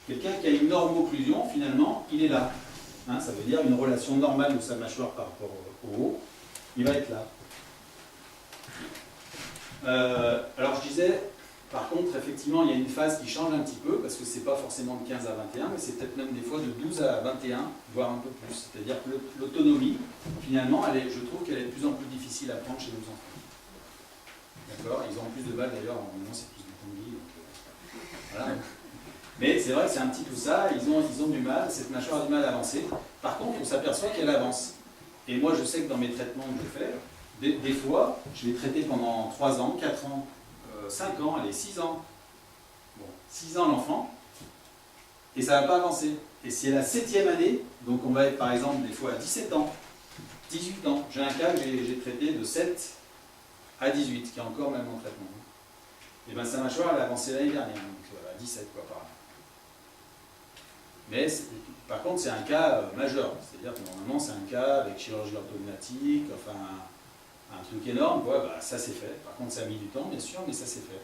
Quelqu'un qui a une normocclusion, finalement, il est là. Hein, ça veut dire une relation normale de sa mâchoire par rapport au haut. Il va être là. Alors je disais, par contre, effectivement, il y a une phase qui change un petit peu, parce que c'est pas forcément de 15 à 21, mais c'est peut-être même des fois de 12 à 21, voire un peu plus. C'est-à-dire que l'autonomie, finalement, je trouve qu'elle est de plus en plus difficile à prendre chez nos enfants. D'accord? Ils ont plus de balles d'ailleurs, normalement c'est plus de combi. Voilà. Mais c'est vrai que c'est un petit peu ça, ils ont du mal, cette mâchoire a du mal à avancer. Par contre, on s'aperçoit qu'elle avance. Et moi, je sais que dans mes traitements que je fais, des fois, je vais traiter pendant 3 ans, 4 ans, 5 ans, allez, 6 ans. Bon, 6 ans l'enfant, et ça ne va pas avancer. Et c'est la 7e année, donc on va être par exemple des fois à 17 ans, 18 ans. J'ai un cas que j'ai traité de 7 à 18, qui est encore même en traitement. Et bien sa mâchoire, elle a avancé l'année dernière, donc à 17 quoi par là. Mais par contre, c'est un cas majeur, c'est-à-dire que normalement c'est un cas avec chirurgie orthodontique, enfin un truc énorme, quoi. Bah, ça c'est fait. Par contre, ça a mis du temps, bien sûr, mais ça c'est fait.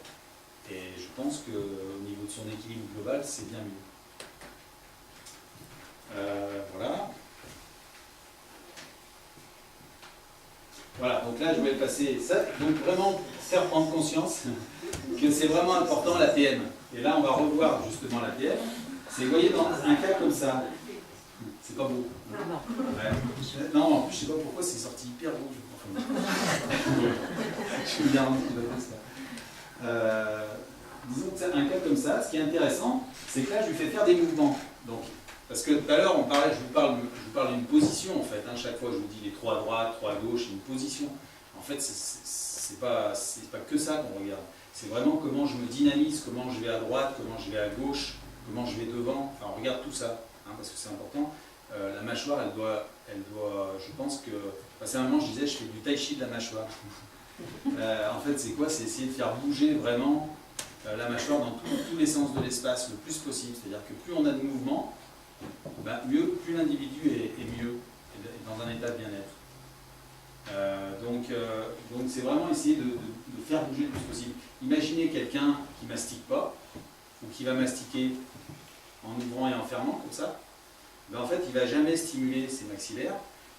Et je pense qu'au niveau de son équilibre global, c'est bien mieux. Voilà. Voilà, donc là je vais passer ça, donc vraiment faire prendre conscience que c'est vraiment important l'APM. Et là on va revoir justement l'APM. C'est, vous voyez, dans un cas comme ça, c'est pas beau. Ouais. Non, je sais pas pourquoi c'est sorti hyper rouge. Je suis bien rendu de ça. Disons que c'est un cas comme ça, ce qui est intéressant, c'est que là je lui fais faire des mouvements. Donc, parce que tout à l'heure, je vous parle d'une position en fait. Hein, chaque fois, je vous dis les 3 à droite, 3 à gauche, une position. En fait, c'est pas que ça qu'on regarde. C'est vraiment comment je me dynamise, comment je vais à droite, comment je vais à gauche, comment je vais devant. Enfin, on regarde tout ça, hein, parce que c'est important. La mâchoire, elle doit, je pense que, à un moment, je disais, je fais du tai chi de la mâchoire. En fait, c'est quoi? C'est essayer de faire bouger vraiment la mâchoire dans tous les sens de l'espace le plus possible. C'est-à-dire que plus on a de mouvement, ben mieux, plus l'individu est mieux, est dans un état de bien-être. Donc c'est vraiment essayer de faire bouger le plus possible. Imaginez quelqu'un qui ne mastique pas, ou qui va mastiquer en ouvrant et en fermant, comme ça. Ben en fait, il ne va jamais stimuler ses maxillaires,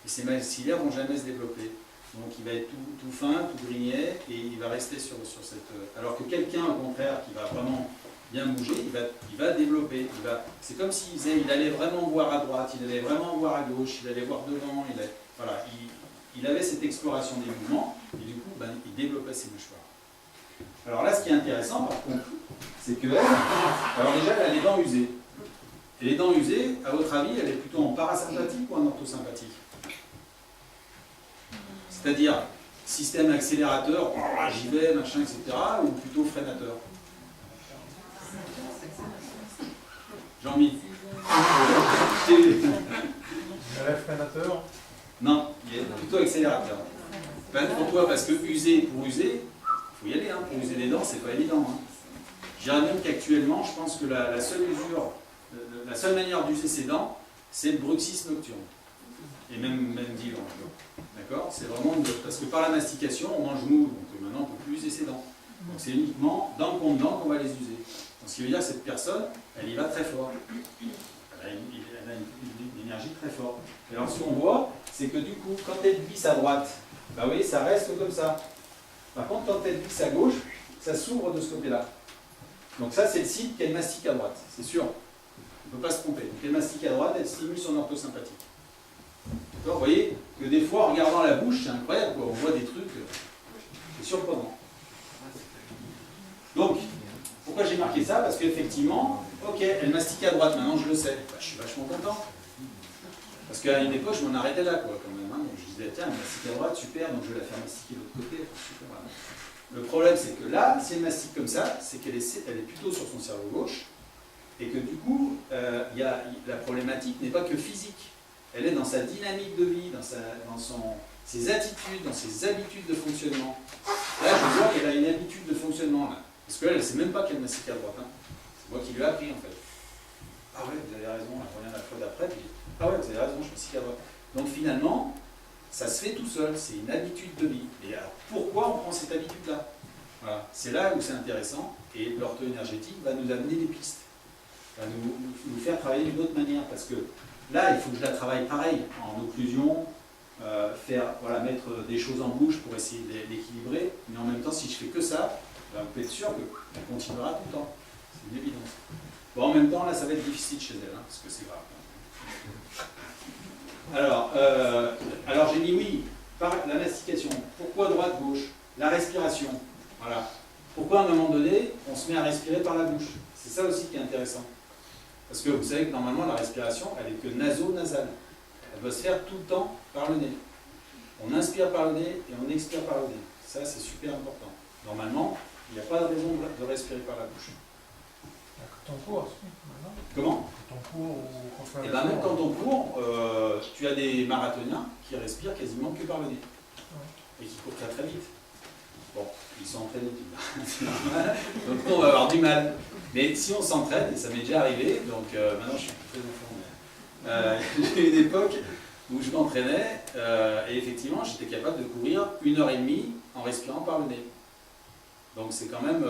et ses maxillaires ne vont jamais se développer. Donc il va être tout fin, tout grignet, et il va rester sur cette... Alors que quelqu'un, au contraire, qui va vraiment bien bouger, il va développer. C'est comme il allait vraiment voir à droite, il allait vraiment voir à gauche, il allait voir devant, voilà, il avait cette exploration des mouvements, et du coup, ben, il développait ses mâchoires. Alors là, ce qui est intéressant, par contre, c'est que alors déjà, elle a les dents usées. Et les dents usées, à votre avis, elle est plutôt en parasympathique ou en orthosympathique? C'est-à-dire, système accélérateur, j'y vais, machin, etc., ou plutôt freinateur? Jean-Mi. Freinateur? Non, il est plutôt accélérateur. Pourquoi? Parce que user pour user, il faut y aller, hein. Pour user les dents, c'est pas évident. Hein. Je dirais même qu'actuellement, je pense que la seule manière d'user ses dents, c'est le bruxisme nocturne. Et même divan. D'accord? C'est vraiment parce que par la mastication, on mange mou, donc maintenant on ne peut plus user ses dents. Donc c'est uniquement dent contre dent qu'on va les user. Donc, ce qui veut dire que cette personne, elle y va très fort. Elle a une énergie très forte. Et alors ce qu'on voit, c'est que du coup, quand elle glisse à droite, bah oui, ça reste comme ça. Par contre, quand elle glisse à gauche, ça s'ouvre de ce côté-là. Donc ça, c'est le signe qu'elle mastique à droite, c'est sûr. On ne peut pas se tromper. Donc elle mastique à droite, elle stimule son orthosympathique. Vous voyez que des fois, en regardant la bouche, c'est incroyable, quoi. On voit des trucs, c'est surprenant. Donc, pourquoi j'ai marqué ça? Parce qu'effectivement, ok, elle mastique à droite, maintenant je le sais. Bah, je suis vachement content. Parce qu'à une époque, je m'en arrêtais là, quoi, quand même. Hein. Donc, je disais, tiens, elle mastique à droite, super, donc je vais la faire mastiquer de l'autre côté. Super, voilà. Le problème, c'est que là, si elle mastique comme ça, c'est qu'elle est plutôt sur son cerveau gauche, et que du coup, la problématique n'est pas que physique. Elle est dans sa dynamique de vie, dans ses attitudes, dans ses habitudes de fonctionnement. Là, je vois qu'elle a une habitude de fonctionnement, là. Parce qu'elle ne sait même pas qu'elle mastique à droite. Hein. C'est moi qui lui ai appris, en fait. Ah ouais, vous avez raison, elle revient la fois d'après, puis ah ouais, vous avez raison, je mastique à droite. Donc finalement, ça se fait tout seul, c'est une habitude de vie. Et alors, pourquoi on prend cette habitude-là? Voilà. C'est là où c'est intéressant, et l'ortho-énergétique va nous amener des pistes. va nous faire travailler d'une autre manière. Parce que là, il faut que je la travaille pareil, en occlusion, voilà, mettre des choses en bouche pour essayer d'équilibrer. Mais en même temps, si je fais que ça, ben, vous pouvez être sûr qu'elle continuera tout le temps. C'est une évidence. Bon, en même temps, là, ça va être difficile chez elle, hein, parce que c'est grave. Alors j'ai mis oui, par la mastication. Pourquoi droite-gauche? La respiration. Voilà. Pourquoi à un moment donné, on se met à respirer par la bouche? C'est ça aussi qui est intéressant. Parce que vous savez que normalement, la respiration, elle est que naso-nasale. Elle doit se faire tout le temps par le nez. On inspire par le nez et on expire par le nez. Ça, c'est super important. Normalement, il n'y a pas de raison de respirer par la bouche. Quand on court aussi, maintenant. Comment? Quand on court ou quand on fait Et bien même quand on court, tu as des marathoniens qui respirent quasiment que par le nez. Et qui courent très très vite. Bon, ils sont entraînés, c'est normal. Donc on va avoir du mal. Mais si on s'entraîne, et ça m'est déjà arrivé, donc maintenant je suis plus très enfant, mais j'ai eu une époque où je m'entraînais, et effectivement j'étais capable de courir 1h30 en respirant par le nez. Donc c'est quand même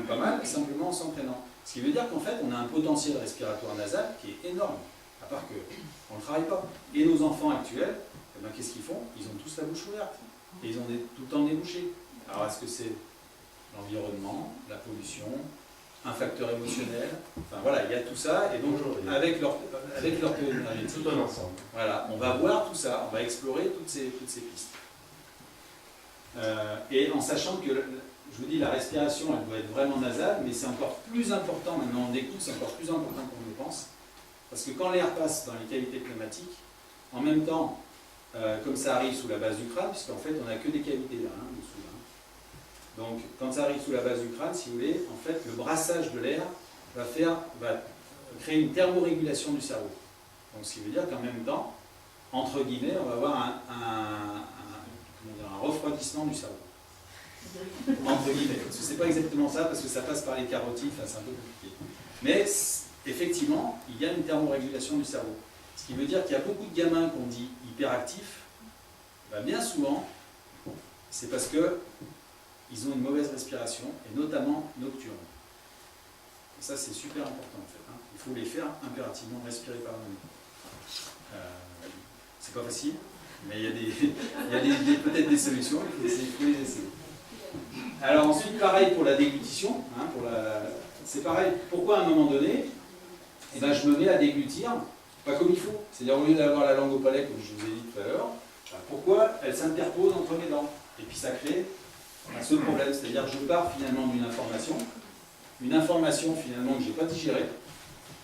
pas mal, simplement en s'entraînant. Ce qui veut dire qu'en fait, on a un potentiel respiratoire nasal qui est énorme, à part qu'on ne travaille pas. Et nos enfants actuels, eh ben, qu'est-ce qu'ils font? Ils ont tous la bouche ouverte, et ils ont tout le temps le nez bouché. Alors est-ce que c'est l'environnement, la pollution, un facteur émotionnel? Enfin voilà, il y a tout ça, et donc avec leur énergétique, tout un ensemble. Voilà, on va voir tout ça, on va explorer toutes ces pistes. Et en sachant que, je vous dis, la respiration, elle doit être vraiment nasale, mais c'est encore plus important, maintenant on écoute, c'est encore plus important qu'on le pense, parce que quand l'air passe dans les cavités pneumatiques, en même temps, comme ça arrive sous la base du crâne, puisqu'en fait on n'a que des cavités là, hein, dessous. Hein. Donc quand ça arrive sous la base du crâne, si vous voulez, en fait le brassage de l'air va créer une thermorégulation du cerveau. Donc ce qui veut dire qu'en même temps, entre guillemets, on va avoir un refroidissement du cerveau. Entre guillemets, parce que c'est pas exactement ça, parce que ça passe par les carotides, enfin, c'est un peu compliqué. Mais effectivement, il y a une thermorégulation du cerveau. Ce qui veut dire qu'il y a beaucoup de gamins qu'on dit hyperactifs, ben bien souvent, c'est parce qu'ils ont une mauvaise respiration, et notamment nocturne. Et ça, c'est super important en fait. Hein. Il faut les faire impérativement respirer par le nez. C'est pas facile, mais il y a peut-être des solutions, il faut les essayer. Alors ensuite, pareil pour la déglutition, hein, c'est pareil. Pourquoi à un moment donné, eh ben, je me mets à déglutir, pas comme il faut. C'est-à-dire au lieu d'avoir la langue au palais, comme je vous ai dit tout à l'heure, ben, pourquoi elle s'interpose entre mes dents? Et puis ça crée un seul problème, c'est-à-dire que je pars finalement d'une information, finalement que je n'ai pas digérée,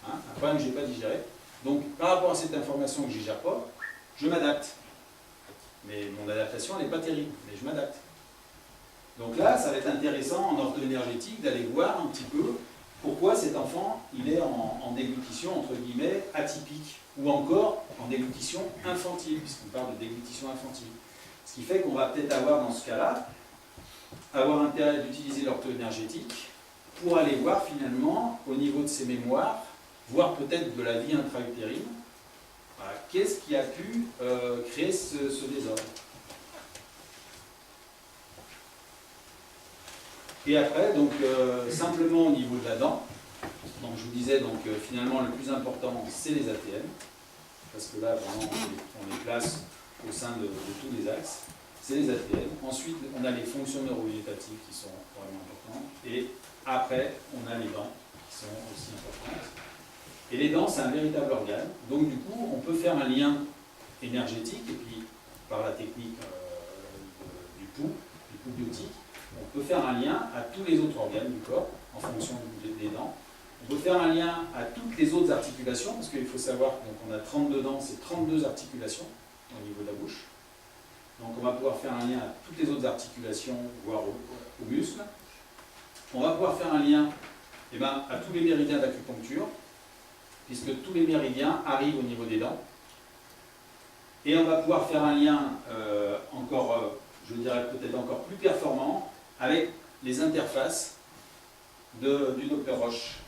hein, un problème que je n'ai pas digéré. Donc par rapport à cette information que je ne digère pas, je m'adapte. Mais mon adaptation, elle n'est pas terrible, mais je m'adapte. Donc là, ça va être intéressant en ortho-énergétique d'aller voir un petit peu pourquoi cet enfant il est en déglutition, entre guillemets, atypique, ou encore en déglutition infantile, puisqu'on parle de déglutition infantile. Ce qui fait qu'on va peut-être avoir, dans ce cas-là, avoir intérêt d'utiliser l'ortho-énergétique pour aller voir finalement, au niveau de ses mémoires, voire peut-être de la vie intra-utérine, voilà, qu'est-ce qui a pu créer ce désordre. Et après, donc, simplement au niveau de la dent, donc je vous disais, donc, finalement, le plus important, c'est les ATM, parce que là, vraiment, on les place au sein de tous les axes, c'est les ATM. Ensuite, on a les fonctions neurovégétatives qui sont vraiment importantes, et après, on a les dents, qui sont aussi importantes. Et les dents, c'est un véritable organe, donc du coup, on peut faire un lien énergétique, et puis, par la technique du pouls biotique, on peut faire un lien à tous les autres organes du corps, en fonction des dents. On peut faire un lien à toutes les autres articulations, parce qu'il faut savoir qu'on a 32 dents, c'est 32 articulations au niveau de la bouche. Donc on va pouvoir faire un lien à toutes les autres articulations, voire aux muscles. On va pouvoir faire un lien à tous les méridiens d'acupuncture, puisque tous les méridiens arrivent au niveau des dents. Et on va pouvoir faire un lien je dirais peut-être encore plus performant, avec les interfaces du Dr Roche.